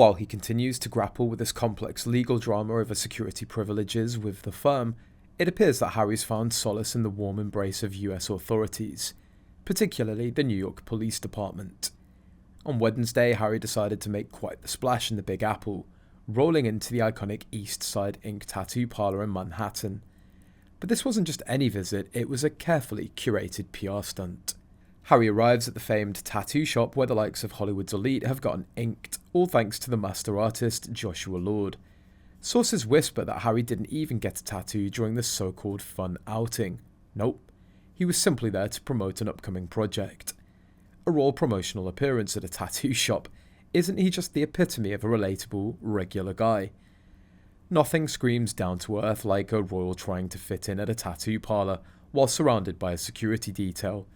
While he continues to grapple with this complex legal drama over security privileges with the firm, it appears that Harry's found solace in the warm embrace of US authorities, particularly the New York Police Department. On Wednesday, Harry decided to make quite the splash in the Big Apple, rolling into the iconic East Side Ink tattoo parlor in Manhattan. But this wasn't just any visit, it was a carefully curated PR stunt. Harry arrives at the famed tattoo shop where the likes of Hollywood's elite have gotten inked, all thanks to the master artist Joshua Lord. Sources whisper that Harry didn't even get a tattoo during this so-called fun outing. Nope, he was simply there to promote an upcoming project. A raw promotional appearance at a tattoo shop, isn't he just the epitome of a relatable, regular guy? Nothing screams down to earth like a royal trying to fit in at a tattoo parlour while surrounded by a security detail,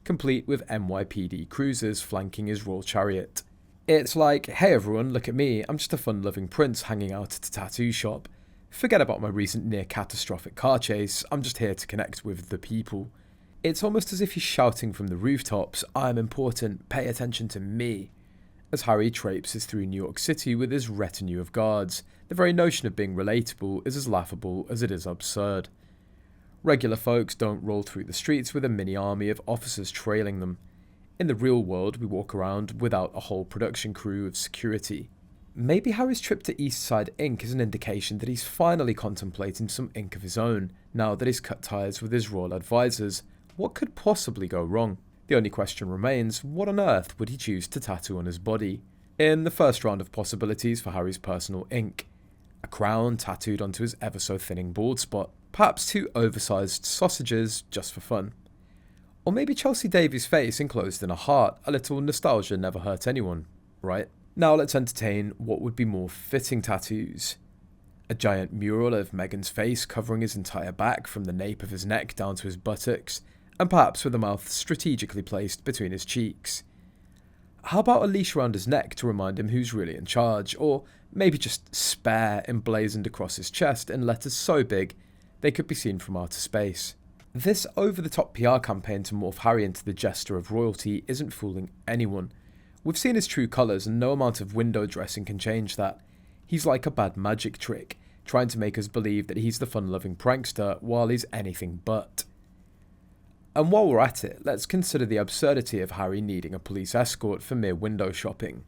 complete with NYPD cruisers flanking his royal chariot. It's like, hey everyone, look at me, I'm just a fun-loving prince hanging out at a tattoo shop. Forget about my recent near-catastrophic car chase, I'm just here to connect with the people. It's almost as if he's shouting from the rooftops, I'm important, pay attention to me, as Harry traipses through New York City with his retinue of guards. The very notion of being relatable is as laughable as it is absurd. Regular folks don't roll through the streets with a mini army of officers trailing them. In the real world, we walk around without a whole production crew of security. Maybe Harry's trip to East Side Ink is an indication that he's finally contemplating some ink of his own, now that he's cut ties with his royal advisors. What could possibly go wrong? The only question remains, what on earth would he choose to tattoo on his body? In the first round of possibilities for Harry's personal ink, a crown tattooed onto his ever so thinning bald spot, perhaps 2 oversized sausages just for fun. Or maybe Chelsea Davies' face enclosed in a heart. A little nostalgia never hurt anyone, right? Now let's entertain what would be more fitting tattoos. A giant mural of Meghan's face covering his entire back from the nape of his neck down to his buttocks, and perhaps with a mouth strategically placed between his cheeks. How about a leash around his neck to remind him who's really in charge, or maybe just spare emblazoned across his chest in letters so big they could be seen from outer space. This over-the-top PR campaign to morph Harry into the jester of royalty isn't fooling anyone. We've seen his true colours and no amount of window dressing can change that. He's like a bad magic trick, trying to make us believe that he's the fun-loving prankster while he's anything but. And while we're at it, let's consider the absurdity of Harry needing a police escort for mere window shopping.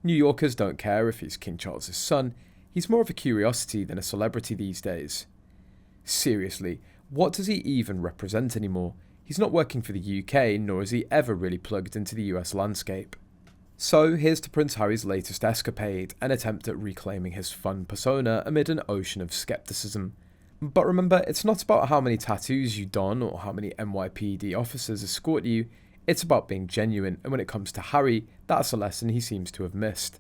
New Yorkers don't care if he's King Charles' son, he's more of a curiosity than a celebrity these days. Seriously, what does he even represent anymore? He's not working for the UK, nor is he ever really plugged into the US landscape. So here's to Prince Harry's latest escapade, an attempt at reclaiming his fun persona amid an ocean of skepticism. But remember, it's not about how many tattoos you don or how many NYPD officers escort you, it's about being genuine, and when it comes to Harry, that's a lesson he seems to have missed.